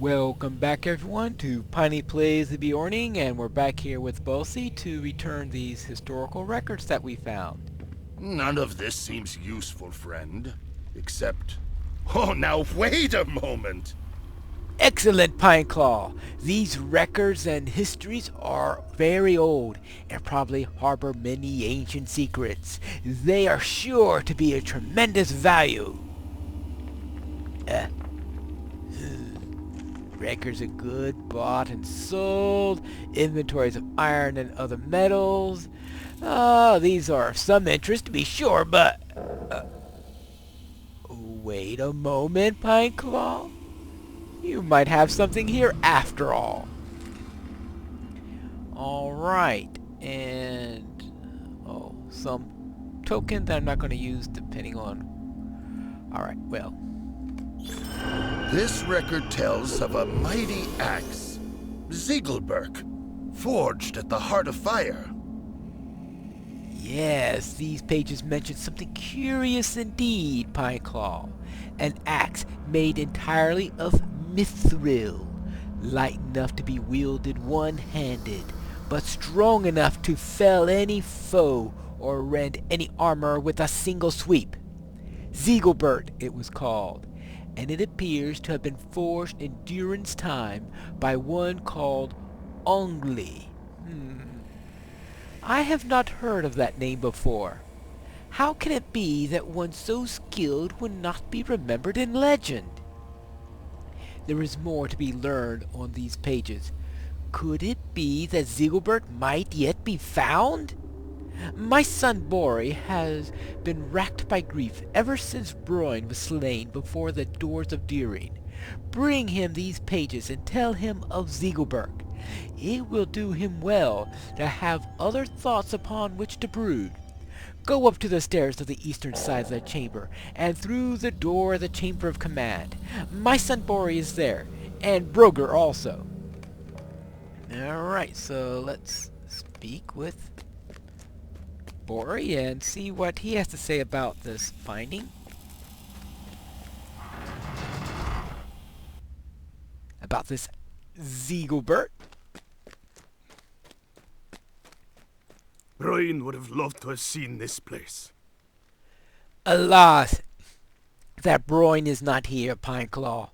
Welcome back everyone to Piney Plays the Beorning, and we're back here with Bosi to return these historical records that we found. None of this seems useful, friend. Except... Oh, now wait a moment! Excellent, Pineclaw! These records and histories are very old and probably harbor many ancient secrets. They are sure to be of tremendous value. Records are good, bought and sold. Inventories of iron and other metals. These are of some interest to be sure, but... wait a moment, Pineclaw. You might have something here after all. Alright, and... oh, some token that I'm not going to use depending on... Alright, well... This record tells of a mighty axe, Zigilburk, forged at the heart of fire. Yes, these pages mention something curious indeed, Pineclaw. An axe made entirely of mithril, light enough to be wielded one-handed, but strong enough to fell any foe or rend any armor with a single sweep. Zigilburk, it was called, and it appears to have been forged in Durin's time by one called Ongli. I have not heard of that name before. How can it be that one so skilled would not be remembered in legend? There is more to be learned on these pages. Could it be that Zigilburk might yet be found? My son Bori has been racked by grief ever since Beorning was slain before the doors of Durin. Bring him these pages and tell him of Zigilburk. It will do him well to have other thoughts upon which to brood. Go up to the stairs of the eastern side of the chamber, and through the door of the chamber of command. My son Bori is there, and Broger also. Alright, so let's speak with Bori and see what he has to say about this finding. About this Zigilburk. Brian would have loved to have seen this place. Alas, that Beorning is not here, Pineclaw.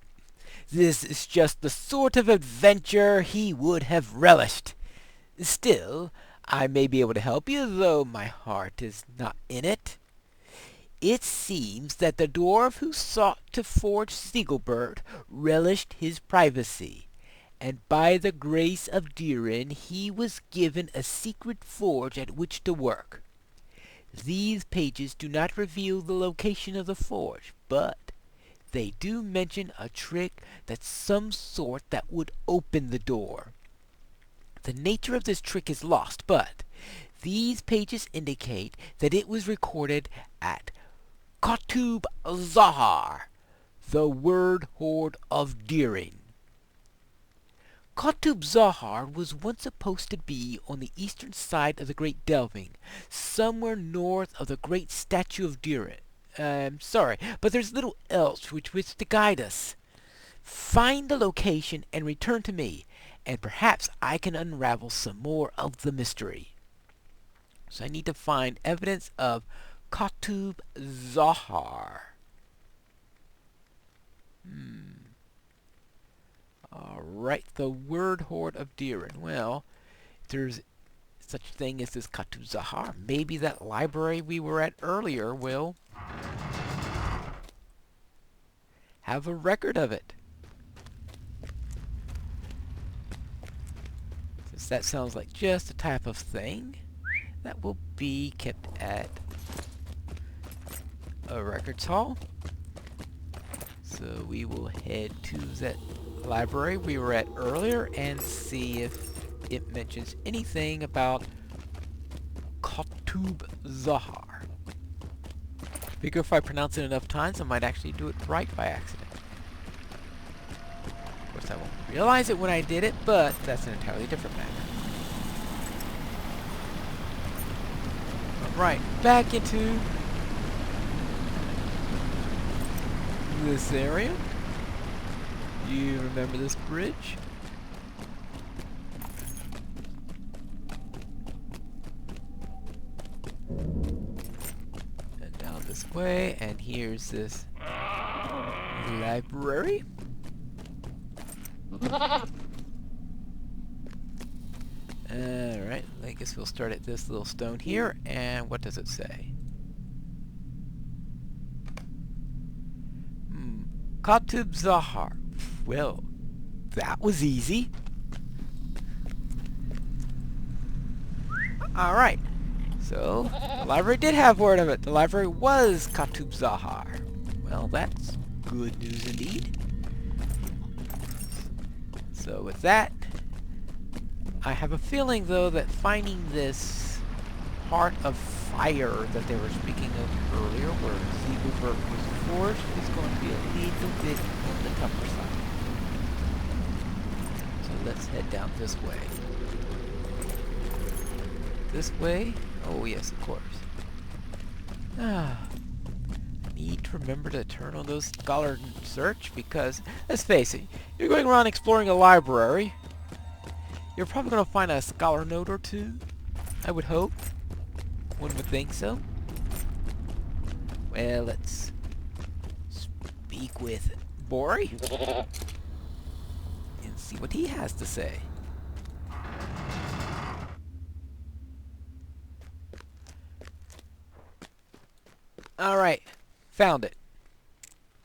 This is just the sort of adventure he would have relished. Still, I may be able to help you, though my heart is not in it. It seems that the dwarf who sought to forge Zigilburk relished his privacy, and by the grace of Durin he was given a secret forge at which to work. These pages do not reveal the location of the forge, but they do mention a trick that's some sort that would open the door. The nature of this trick is lost, but these pages indicate that it was recorded at Kotub Zahar, the word hoard of Durin. Kotub Zahar was once supposed to be on the eastern side of the Great Delving, somewhere north of the great statue of Durin. Sorry, but there's little else which to guide us. Find the location and return to me, and perhaps I can unravel some more of the mystery. So I need to find evidence of Kotub Zahar. Alright, the word hoard of Durin. Well, if there's such thing as this Kotub Zahar, maybe that library we were at earlier will have a record of it. Since that sounds like just the type of thing that will be kept at a records hall. So we will head to that library we were at earlier and see if it mentions anything about Kotub Zahar. Figure if I pronounce it enough times, I might actually do it right by accident. Of course, I won't realize it when I did it, but that's an entirely different matter. Alright, back into this area. You remember this bridge? And down this way, and here's this library. Alright, I guess we'll start at this little stone here, and what does it say? Katub Zahar. Well, that was easy. Alright, so the library did have word of it. The library was Katub Zahar. Well, that's good news indeed. So with that, I have a feeling though that finding this heart of fire that they were speaking of earlier, where Zigilburk was forged, is going to be a little bit on the tougher side. So let's head down this way. This way? Oh yes, of course. I need to remember to turn on those scholar search because, let's face it, you're going around exploring a library. You're probably going to find a scholar note or two, I would hope. One would think so. Well, let's speak with Bori and see what he has to say. Alright, found it.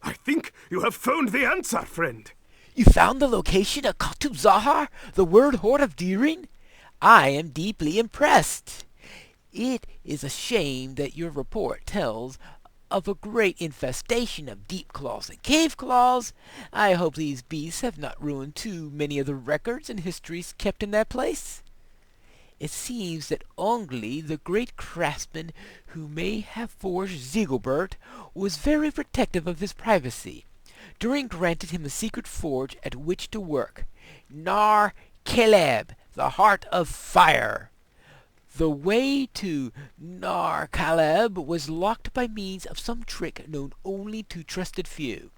I think you have found the answer, friend. You found the location of Katub Zahar, the word horde of Deering? I am deeply impressed. It is a shame that your report tells of a great infestation of deep claws and cave claws. I hope these beasts have not ruined too many of the records and histories kept in that place. It seems that Ongli, the great craftsman who may have forged Zigilburk, was very protective of his privacy. Durin granted him a secret forge at which to work, Nar Caleb, the Heart of Fire. The way to Nar Caleb was locked by means of some trick known only to trusted few.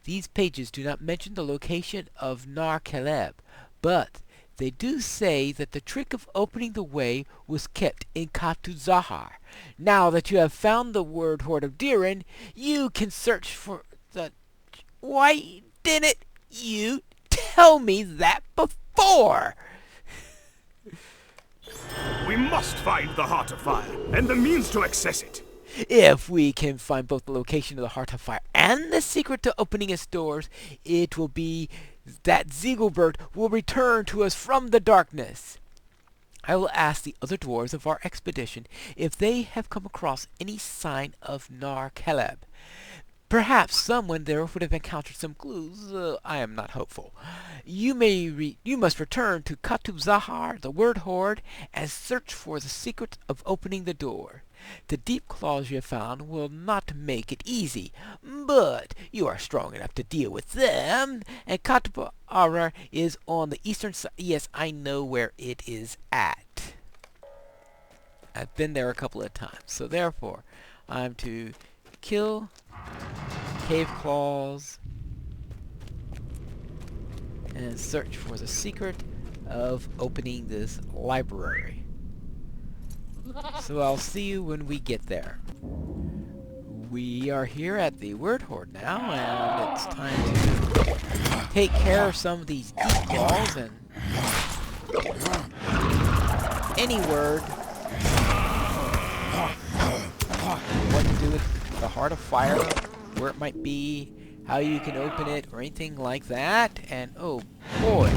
These pages do not mention the location of Nar Caleb, but they do say that the trick of opening the way was kept in Katub Zahar. Now that you have found the word horde of Deering, you can search for the... Why didn't you tell me that before? We must find the Heart of Fire and the means to access it. If we can find both the location of the Heart of Fire and the secret to opening its doors, it will be that Zigilburk will return to us from the darkness. I will ask the other dwarves of our expedition if they have come across any sign of Nar Caleb. Perhaps someone there would have encountered some clues. I am not hopeful. You must return to Katub Zahar, the word horde, and search for the secret of opening the door. The deep claws you have found will not make it easy, but you are strong enough to deal with them, and Katub Zahar is on the eastern side. Yes, I know where it is at. I've been there a couple of times, so therefore, I'm to kill cave claws and search for the secret of opening this library. So I'll see you when we get there. We are here at the word horde now, and it's time to take care of some of these deep claws and any word what to do with the Heart of Fire, where it might be, how you can open it, or anything like that. And oh boy,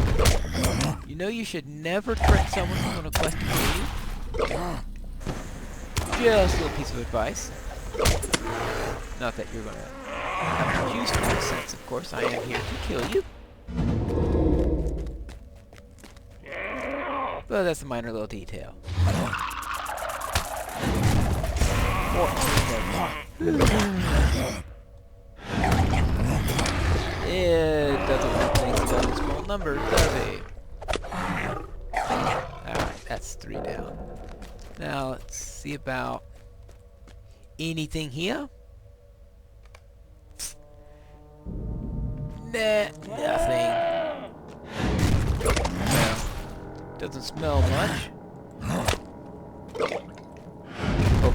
you know you should never trick someone who's on a quest to kill you. Just a little piece of advice. Not that you're gonna have to choose for this sense, of course. I am here to kill you. But that's a minor little detail. 14 It doesn't have things done in small numbers, does it? Alright, that's 3 down. Now let's see about anything here. Nah, nothing. Well, doesn't smell much.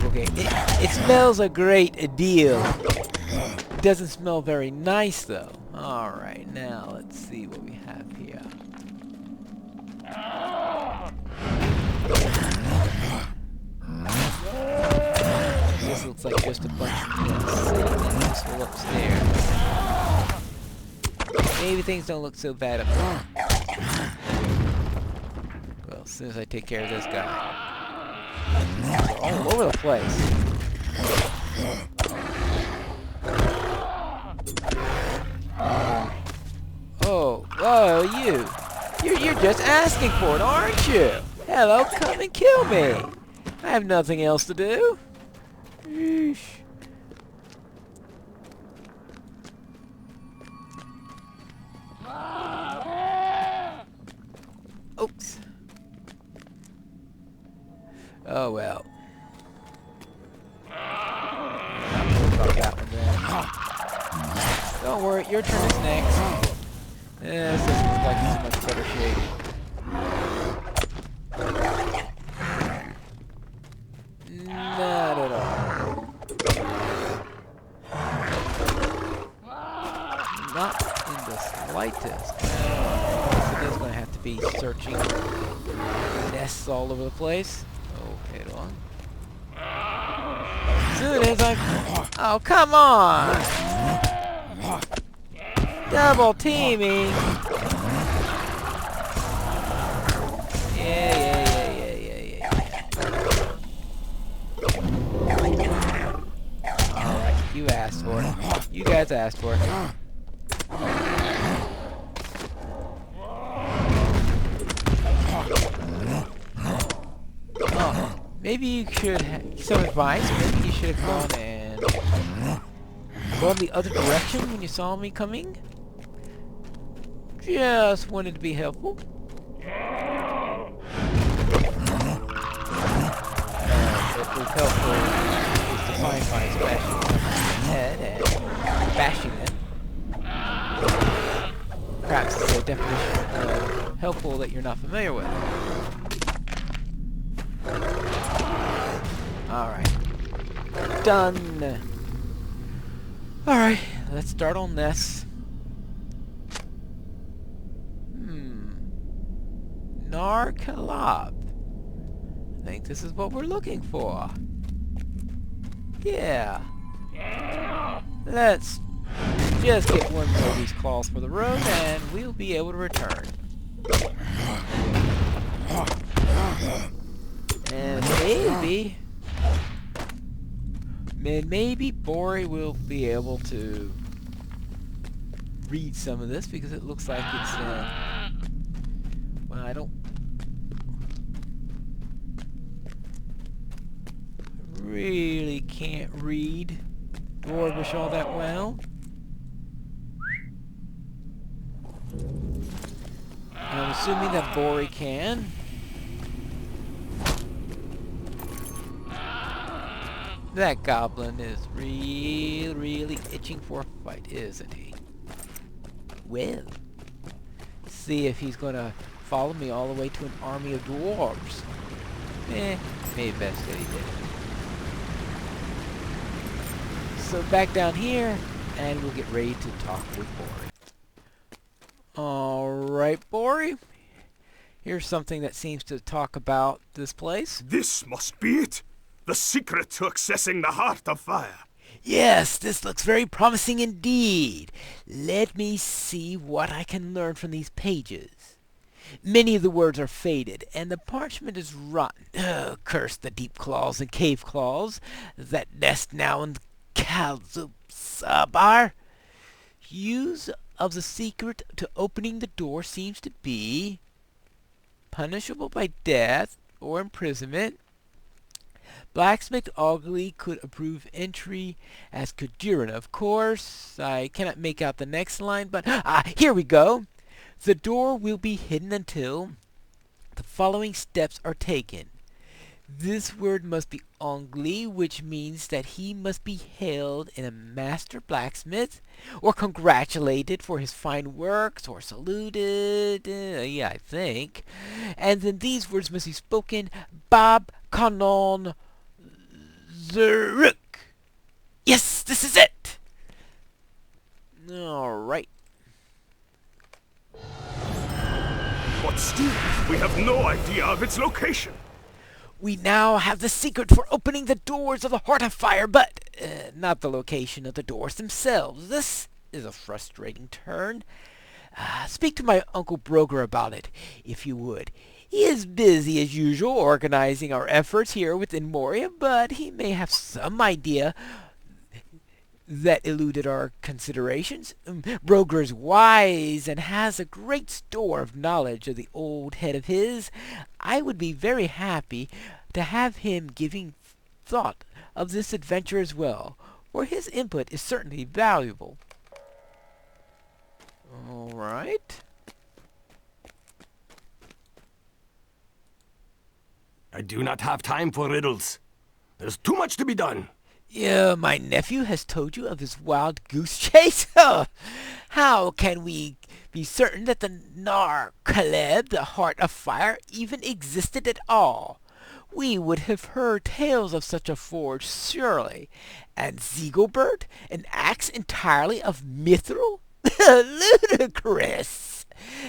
Okay, it smells a great deal. It doesn't smell very nice though. Alright, now let's see what we have here. This looks like just a bunch of things sitting in this little upstairs. Maybe things don't look so bad up there. Well, as soon as I take care of this guy. They're all over the place. Oh, whoa, you're just asking for it, aren't you? Hello, come and kill me. I have nothing else to do. Yeesh. Oops. Oh well. Not worried about that one then. Don't worry, your turn is next. This doesn't look like it's in much better shape. Not at all. Not in the slightest. So there's going to have to be searching nests all over the place. Okay, hold on. Soon as I... Oh, come on! Double teaming! Yeah. Alright, you asked for it. You guys asked for it. Maybe you should have some advice. Maybe you should have gone and gone the other direction when you saw me coming. Just wanted to be helpful. What was helpful is to find my smashing head and bashing it. Perhaps it's a definition of helpful that you're not familiar with. Alright. Done. Alright, let's start on this. Narcollab. I think this is what we're looking for. Yeah. Let's just get one more of these claws for the road and we'll be able to return. And maybe Bori will be able to read some of this because it looks like it's well, I really can't read Dwarvish all that well. I'm assuming that Bori can. That goblin is really itching for a fight, isn't he? Well, see if he's gonna follow me all the way to an army of dwarves. Maybe best that he did. So back down here, and we'll get ready to talk with Bori. Alright, Bori. Here's something that seems to talk about this place. This must be it. The secret to accessing the Heart of Fire. Yes, this looks very promising indeed. Let me see what I can learn from these pages. Many of the words are faded, and the parchment is rotten. Curse the deep claws and cave claws that nest now in Kalzusabar. Use of the secret to opening the door seems to be punishable by death or imprisonment. Blacksmith Ugly could approve entry as Kadurin, of course. I cannot make out the next line, but here we go. The door will be hidden until the following steps are taken. This word must be ongli, which means that he must be hailed in a master blacksmith, or congratulated for his fine works, or saluted, yeah, I think. And then these words must be spoken, Bab Kanon Zuruk. Yes, this is it! Alright. But still, we have no idea of its location. We now have the secret for opening the doors of the Heart of Fire, but not the location of the doors themselves. This is a frustrating turn. Speak to my Uncle Broger about it, if you would. He is busy as usual organizing our efforts here within Moria, but he may have some idea that eluded our considerations. Broger's wise and has a great store of knowledge of the old head of his. I would be very happy to have him giving thought of this adventure as well, for his input is certainly valuable. All right. I do not have time for riddles. There's too much to be done. Yeah, my nephew has told you of his wild goose chase? How can we be certain that the Nar Kaleb, the Heart of Fire, even existed at all? We would have heard tales of such a forge, surely. And Zigilburk, an axe entirely of mithril? Ludicrous!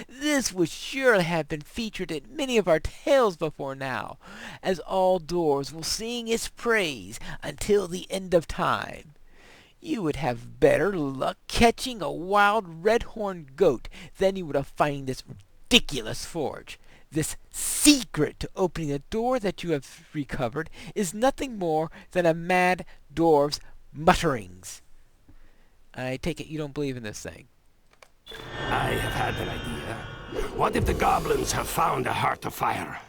This would surely have been featured in many of our tales before now, as all doors will sing its praise until the end of time. You would have better luck catching a wild red-horned goat than you would have finding this ridiculous forge. This secret to opening the door that you have recovered is nothing more than a mad dwarf's mutterings. I take it you don't believe in this thing. I have had an idea. What if the goblins have found a Heart of Fire?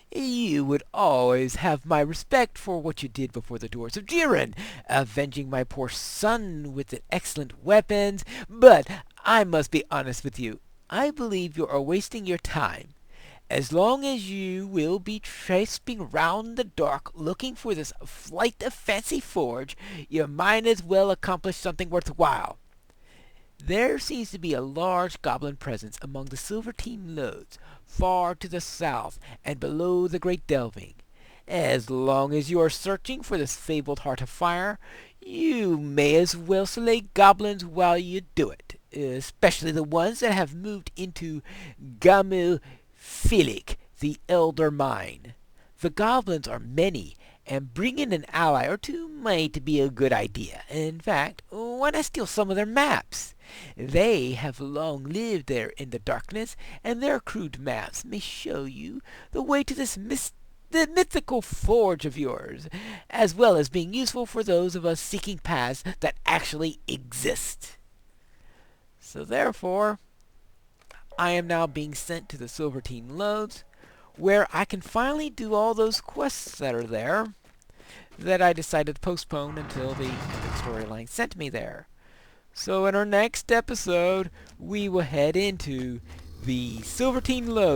You would always have my respect for what you did before the doors of Jiren, avenging my poor son with the excellent weapons, but I must be honest with you. I believe you are wasting your time. As long as you will be traipsing round the dark looking for this flight of fancy forge, you might as well accomplish something worthwhile. There seems to be a large goblin presence among the Silverteam lodes, far to the south and below the Great Delving. As long as you are searching for this fabled Heart of Fire, you may as well slay goblins while you do it, especially the ones that have moved into Gamu Filik, the Elder Mine. The goblins are many, and bringing an ally or two might be a good idea. In fact, why not steal some of their maps? They have long lived there in the darkness, and their crude maps may show you the way to this the mythical forge of yours, as well as being useful for those of us seeking paths that actually exist. So therefore, I am now being sent to the Silverteam Lodes, where I can finally do all those quests that are there that I decided to postpone until the storyline sent me there. So in our next episode, we will head into the Silverteam Lode.